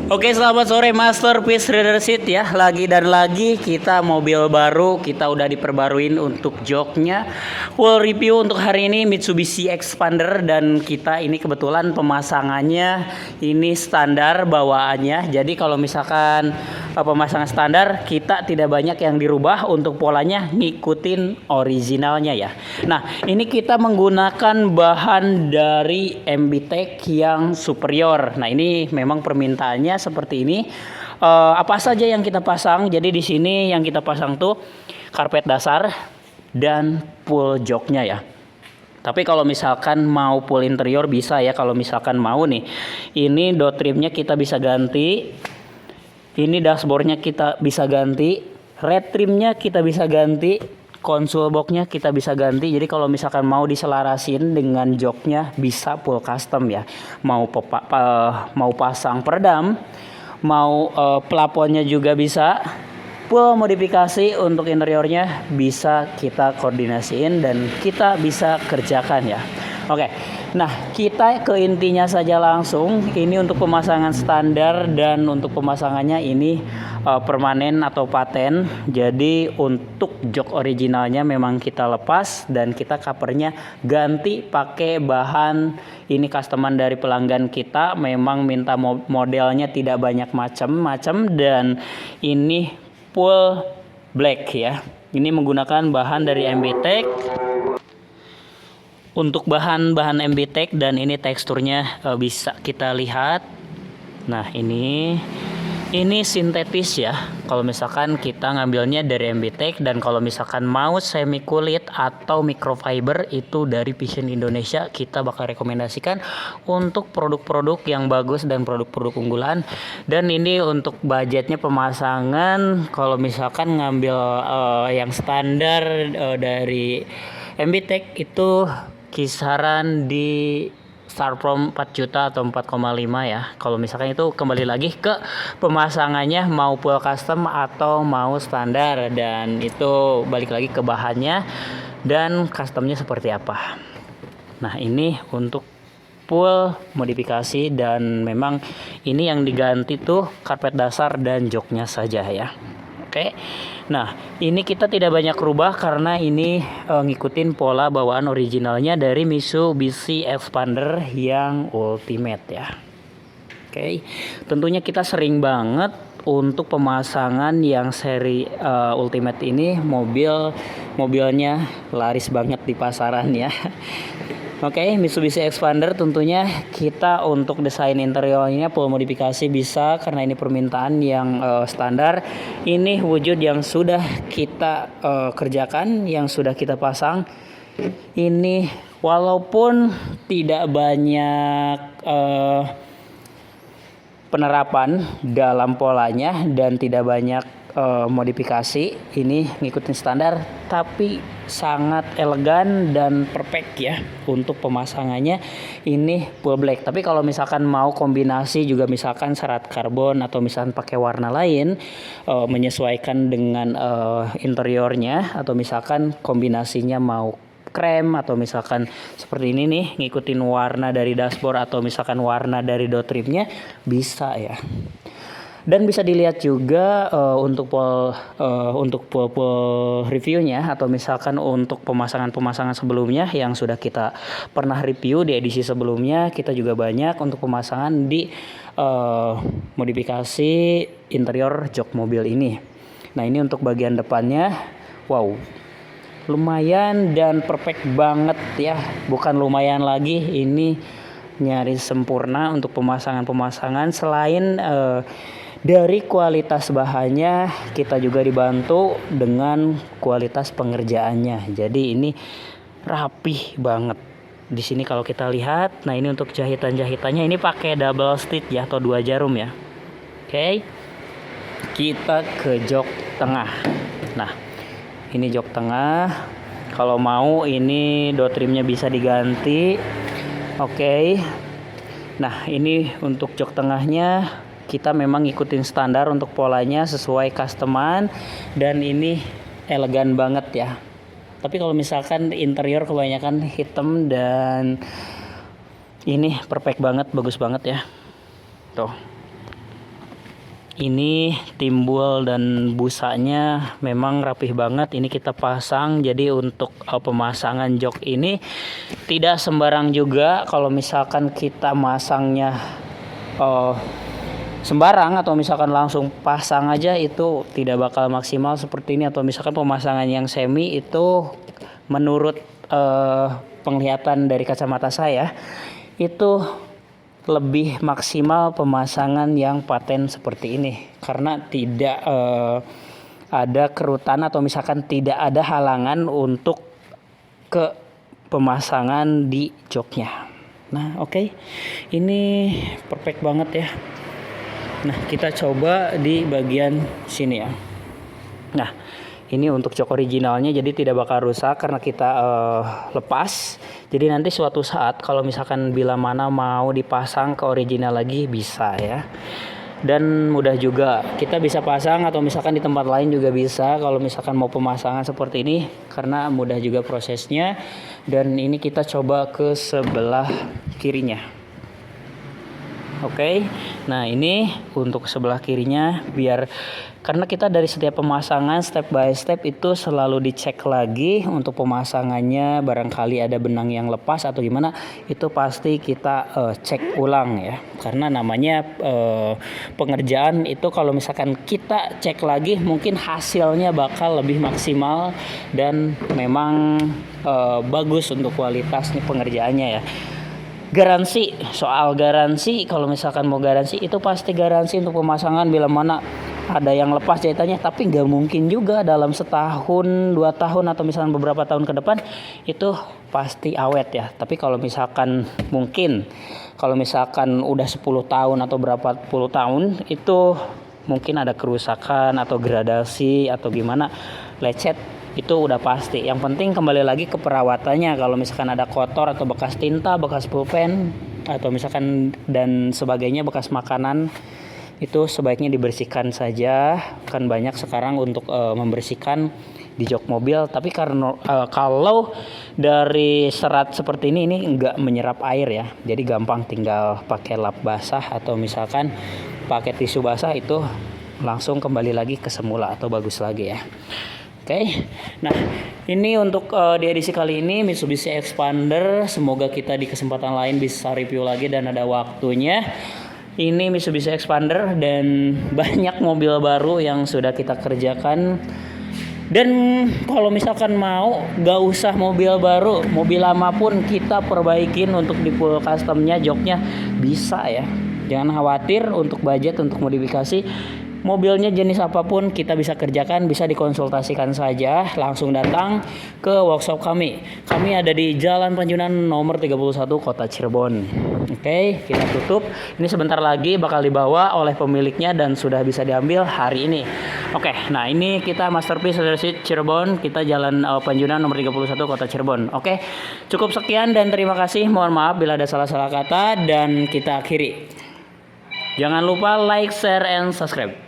Oke, selamat sore Masterpiece Reader Seat ya. Lagi dan lagi kita mobil baru, kita udah diperbaruin untuk joknya. Full review untuk hari ini Mitsubishi Expander, dan kita ini kebetulan pemasangannya ini standar bawaannya. Jadi kalau misalkan pemasangan standar, kita tidak banyak yang dirubah, untuk polanya ngikutin originalnya ya. Nah, ini kita menggunakan bahan dari MBTech yang superior. Nah, ini memang permintaannya seperti ini. Apa saja yang kita pasang? Jadi di sini yang kita pasang tuh karpet dasar dan full joknya ya. Tapi kalau misalkan mau full interior bisa ya. Kalau misalkan mau nih, ini door trimnya kita bisa ganti, ini dashboardnya kita bisa ganti, red trimnya kita bisa ganti, konsol boxnya kita bisa ganti. Jadi kalau misalkan mau diselarasin dengan joknya bisa full custom ya. Mau pasang peredam, mau plafonnya juga bisa. Full modifikasi untuk interiornya bisa kita koordinasiin dan kita bisa kerjakan ya. Oke, nah kita ke intinya saja langsung. Ini untuk pemasangan standar, dan untuk pemasangannya ini permanen atau paten. Jadi untuk jok originalnya memang kita lepas dan kita covernya ganti pakai bahan ini customan dari pelanggan kita. Memang minta modelnya tidak banyak macam-macam, dan ini full black ya. Ini menggunakan bahan dari MBTech. Untuk bahan-bahan MBTech, dan ini teksturnya bisa kita lihat. Nah, ini sintetis ya. Kalau misalkan kita ngambilnya dari MBTech, dan kalau misalkan mau semi kulit atau microfiber itu dari Vision Indonesia, kita bakal rekomendasikan untuk produk-produk yang bagus dan produk-produk unggulan. Dan ini untuk budgetnya pemasangan, kalau misalkan ngambil yang standar dari MBTech itu kisaran di start from 4 juta atau 4,5 ya. Kalau misalkan itu kembali lagi ke pemasangannya, mau full custom atau mau standar, dan itu balik lagi ke bahannya dan customnya seperti apa. Nah, ini untuk full modifikasi, dan memang ini yang diganti tuh karpet dasar dan joknya saja ya. Oke. Nah, ini kita tidak banyak rubah karena ini ngikutin pola bawaan originalnya dari Mitsubishi Expander yang Ultimate ya. Oke. Tentunya kita sering banget untuk pemasangan yang seri Ultimate ini, mobilnya laris banget di pasaran ya. Oke, Mitsubishi Expander tentunya kita untuk desain interiornya full modifikasi bisa, karena ini permintaan yang standar. Ini wujud yang sudah kita kerjakan, yang sudah kita pasang. Ini walaupun tidak banyak penerapan dalam polanya dan tidak banyak modifikasi, ini ngikutin standar, tapi sangat elegan dan perfect ya. Untuk pemasangannya ini full black, tapi kalau misalkan mau kombinasi juga, misalkan serat karbon atau misalkan pakai warna lain, menyesuaikan dengan interiornya, atau misalkan kombinasinya mau krem, atau misalkan seperti ini nih ngikutin warna dari dashboard, atau misalkan warna dari door trimnya bisa ya. Dan bisa dilihat juga untuk full reviewnya, atau misalkan untuk pemasangan sebelumnya yang sudah kita pernah review di edisi sebelumnya, kita juga banyak untuk pemasangan di modifikasi interior jok mobil ini. Nah, ini untuk bagian depannya, wow, lumayan dan perfect banget ya. Bukan lumayan lagi, ini nyaris sempurna untuk pemasangan. Selain dari kualitas bahannya, kita juga dibantu dengan kualitas pengerjaannya. Jadi ini rapih banget. Di sini kalau kita lihat, nah ini untuk jahitannya ini pakai double stitch ya, atau 2 jarum ya. Oke. Kita ke jok tengah. Nah, ini jok tengah. Kalau mau ini door trimnya bisa diganti. Oke. Nah, ini untuk jok tengahnya kita memang ngikutin standar untuk polanya sesuai customan, dan ini elegan banget ya. Tapi kalau misalkan interior kebanyakan hitam, dan ini perfect banget, bagus banget ya. Tuh. ini timbul dan busanya memang rapih banget. Ini kita pasang, jadi untuk pemasangan jok ini tidak sembarang juga. Kalau misalkan kita masangnya sembarang atau misalkan langsung pasang aja, itu tidak bakal maksimal seperti ini. Atau misalkan pemasangan yang semi itu menurut penglihatan dari kacamata saya itu lebih maksimal pemasangan yang paten seperti ini, karena tidak ada kerutan atau misalkan tidak ada halangan untuk ke pemasangan di joknya. Nah oke, ini perfect banget ya. Nah kita coba di bagian sini ya. Nah ini untuk jok originalnya, jadi tidak bakal rusak karena kita lepas. Jadi nanti suatu saat kalau misalkan bila mana mau dipasang ke original lagi bisa ya. Dan mudah juga, kita bisa pasang atau misalkan di tempat lain juga bisa kalau misalkan mau pemasangan seperti ini, karena mudah juga prosesnya. Dan ini kita coba ke sebelah kirinya. Oke, nah ini untuk sebelah kirinya, biar karena kita dari setiap pemasangan step by step itu selalu dicek lagi untuk pemasangannya, barangkali ada benang yang lepas atau gimana, itu pasti kita cek ulang ya, karena namanya pengerjaan itu kalau misalkan kita cek lagi mungkin hasilnya bakal lebih maksimal dan memang bagus untuk kualitas nih pengerjaannya ya. Garansi, soal garansi, kalau misalkan mau garansi itu pasti garansi untuk pemasangan bila mana ada yang lepas jahitannya, tapi nggak mungkin juga dalam setahun 2 tahun atau misalkan beberapa tahun ke depan itu pasti awet ya. Tapi kalau misalkan mungkin kalau misalkan udah 10 tahun atau berapa puluh tahun itu mungkin ada kerusakan atau gradasi atau gimana, lecet, itu udah pasti. Yang penting kembali lagi ke perawatannya. Kalau misalkan ada kotor atau bekas tinta, bekas pulpen atau misalkan dan sebagainya, bekas makanan, itu sebaiknya dibersihkan saja. Kan banyak sekarang untuk membersihkan di jok mobil. Tapi karena kalau dari serat seperti ini nggak menyerap air ya, jadi gampang, tinggal pakai lap basah atau misalkan pakai tisu basah, itu langsung kembali lagi ke semula atau bagus lagi ya. Oke, nah ini untuk di edisi kali ini Mitsubishi Expander. Semoga kita di kesempatan lain bisa review lagi dan ada waktunya. Ini Mitsubishi Expander dan banyak mobil baru yang sudah kita kerjakan. Dan kalau misalkan mau, gak usah mobil baru, mobil lama pun kita perbaikin untuk di full customnya, joknya bisa ya. Jangan khawatir untuk budget, untuk modifikasi. Mobilnya jenis apapun kita bisa kerjakan, bisa dikonsultasikan saja, langsung datang ke workshop kami. Kami ada di Jalan Panjunan nomor 31 Kota Cirebon. Oke, kita tutup. Ini sebentar lagi bakal dibawa oleh pemiliknya dan sudah bisa diambil hari ini. Oke, nah ini kita Masterpiece Research Cirebon, kita Jalan Panjunan nomor 31 Kota Cirebon. Oke, cukup sekian dan terima kasih. Mohon maaf bila ada salah-salah kata dan kita akhiri. Jangan lupa like, share, and subscribe.